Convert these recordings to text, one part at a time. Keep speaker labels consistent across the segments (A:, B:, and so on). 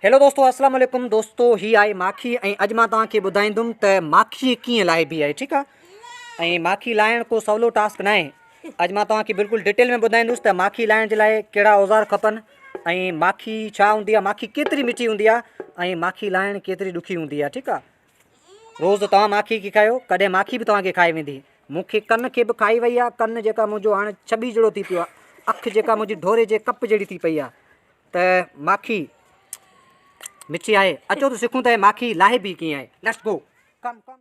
A: Hello दोस्तों, अस्सलाम वालेकुम दोस्तों। ही आहे माखी ऐं अॼु मां तव्हांखे ॿुधाईंदुमि त माखी कीअं लाइबी आहे। ठीकु आहे। ऐं माखी लाइण को सवलो टास्क न आहे। अॼु मां तव्हांखे बिल्कुलु डिटेल में ॿुधाईंदुसि त माखी लाइण जे लाइ कहिड़ा औज़ार खपनि ऐं माखी छा हूंदी आहे, माखी केतिरी मिठी हूंदी आहे ऐं माखी लाइण केतिरी ॾुखी हूंदी आहे। ठीकु आहे। रोज़ु तव्हां माखी खे खायो, कॾहिं माखी बि तव्हांखे खाई वेंदी। मूंखे कन खे बि खाई वई आहे। कन जेका मुंहिंजो हाणे छबी जहिड़ो थी पियो आहे, अखि जेका मुंहिंजी ढोरे जे कप जहिड़ी थी पई आहे। त माखी मिठी आहे। अचो त सिखूं त माखी लाहिबी कीअं आहे। Let's go. कम कम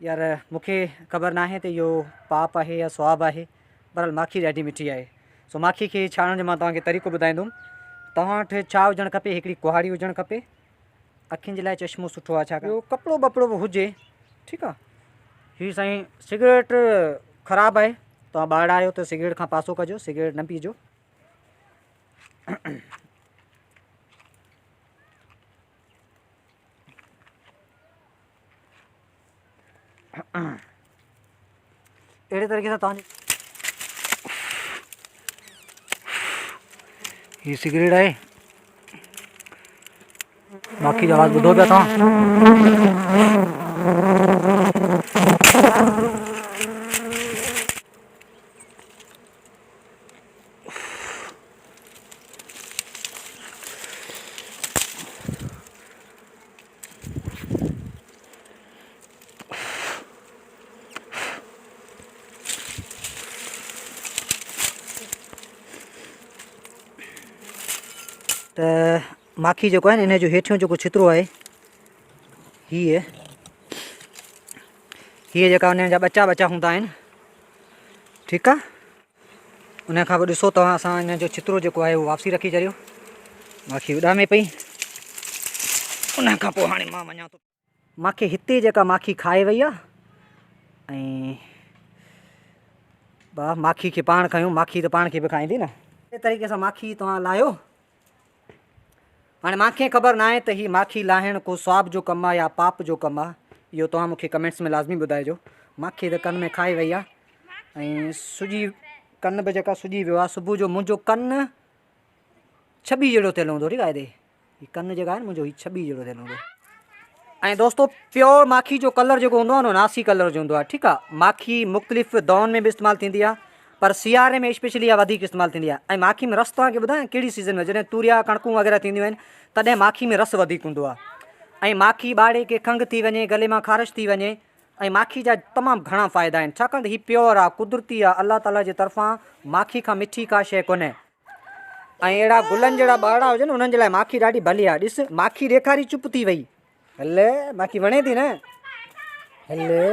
A: यार, मूंखे ख़बर न आहे त इहो पाप आहे या स्वाब आहे, पर माखी ॾाढी मिठी आहे। सो माखी खे छाणण जो मां तव्हांखे तरीक़ो ॿुधाईंदुमि। तव्हां वटि छा हुजणु खपे? हिकिड़ी कुहाड़ी हुजणु खपे। अखियुनि जे लाइ चश्मो सुठो आहे। छा ॿियो कपिड़ो वपिड़ो बि हुजे। ठीकु आहे। हीअ साईं सिगरेट ख़राबु आहे। तव्हां ॿार आहियो त सिगरेट खां पासो कजो, सिगरेट न पीजो। अहिड़े तरीक़े सां तव्हांजी हीअ सिगरेट आहे। माखी जो आवाज़ ॿुधो पिया तव्हां? त माखी जेको आहे न, इन जो हेठियों जेको छितरो आहे, हीअ जेका उन जा ॿचा हूंदा आहिनि। ठीकु आहे। उन खां पोइ ॾिसो तव्हां, असां इन जो छितरो जेको आहे उहो वापसी रखी छॾियो। माखी उॾामे पई। उन खां पोइ हाणे मां वञा थो। मूंखे हिते जेका माखी खाए वई आहे ऐं वाह, माखी खे पाण खयूं, माखी त पाण खे बि खाईंदी न। अहिड़े तरीक़े सां माखी तव्हां लाहियो। हाणे मूंखे ख़बर न आहे त हीअ माखी लाहिण को स्वाब जो कमु आहे या पाप जो कमु आहे। इहो तव्हां मूंखे कमेंट्स में लाज़मी ॿुधाइजो। माखी त कन में खाई वई आहे ऐं सुजी कन बि जेका सुजी वियो आहे। सुबुह जो मुंहिंजो कन छबी जहिड़ो थियलु हूंदो। ठीकु आहे। हीअ कन जेका आहे न मुंहिंजो, हीअ छबी जहिड़ो थियलु हूंदो। ऐं दोस्तो, प्योर माखी जो कलर जेको हूंदो आहे न, नासी कलर जो हूंदो आहे। ठीकु आहे। माखी मुख़्तलिफ़ दौरनि में बि इस्तेमालु थींदी आहे, पर सियारे में स्पेशली इहा वधीक इस्तेमालु थींदी आहे। ऐं माखी में रस तव्हांखे ॿुधायां कहिड़ी सीज़न में, जॾहिं तुरिया कणकूं वग़ैरह थींदियूं आहिनि, तॾहिं माखी में रस वधीक हूंदो आहे। ऐं माखी ॿाड़े खे खंघि थी वञे, गले मां ख़ारिश थी वञे, ऐं माखी जा तमामु घणा फ़ाइदा आहिनि, छाकाणि त हीअ प्योर आहे, कुदरती आहे, अलाह ताला जे तरफ़ां। माखी खां मिठी का शइ कोन्हे। ऐं अहिड़ा गुलनि जहिड़ा ॿारड़ा हुजनि, उन्हनि जे लाइ माखी ॾाढी भली आहे। ॾिस, माखी ॾेखारी चुप थी वई। हले, माखी वणे थी न। हले,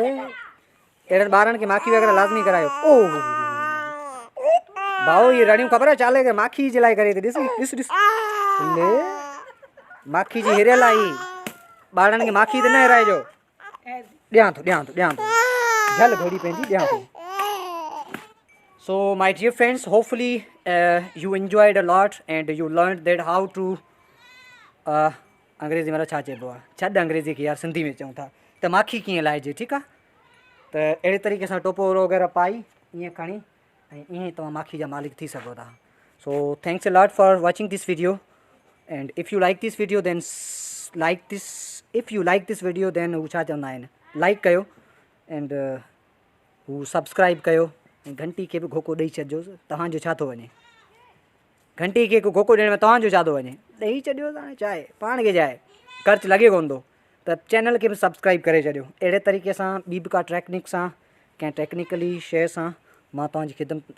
A: अहिड़नि ॿारनि खे माखी वग़ैरह लाज़मी करायो। ओह भाऊ, ये रड़ियूं ख़बर आहे चाले खे माखी जे लाइ करे थी। ॾिस ॾिस ॾिस। हले, माखी जी हिरियल आहे। ॿारनि खे माखी त न हिराइजो। ॾियां थो झल घोड़ी पंहिंजी ॾियां थो। So my dear friends, hopefully you enjoyed a lot and you learned that how to अंग्रेज़ी में छा चइबो आहे, छॾ अंग्रेज़ी खे यार, सिंधी में चऊं था त माखी कीअं लाहिजे। ठीकु आहे। त अहिड़े तरीक़े सां टोपो वग़ैरह पाई ईअं खणी ऐं ईअं ई तव्हां माखी जा मालिक थी सघो था। So thanks a lot for watching this video and if U like this video then who छा चवंदा आहिनि, लाइक कयो एंड हू सब्सक्राइब कयो ऐं घंटी खे बि घोको ॾेई छॾिजोसि। तव्हांजो छा थो वञे, घंटी खे घोको ॾियण में तव्हांजो छा थो वञे, ॾेई छॾियो। हाणे छा आहे, पाण खे छा आहे, ख़र्चु लॻे कोन थो। त चैनल खे बि सब्सक्राइब करे छॾियो। अहिड़े तरीक़े सां ॿी बि का टेक्निक सां, कंहिं टेक्निकली शइ सां मां तव्हांजी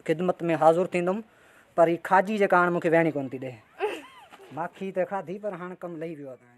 A: ख़िदमत में हाज़ुरु थींदुमि। पर हीअ खाजी जेका हाणे मूंखे वेहणी कोन थी ॾे। माखी त खाधी, पर हाणे कमु लही वियो आहे।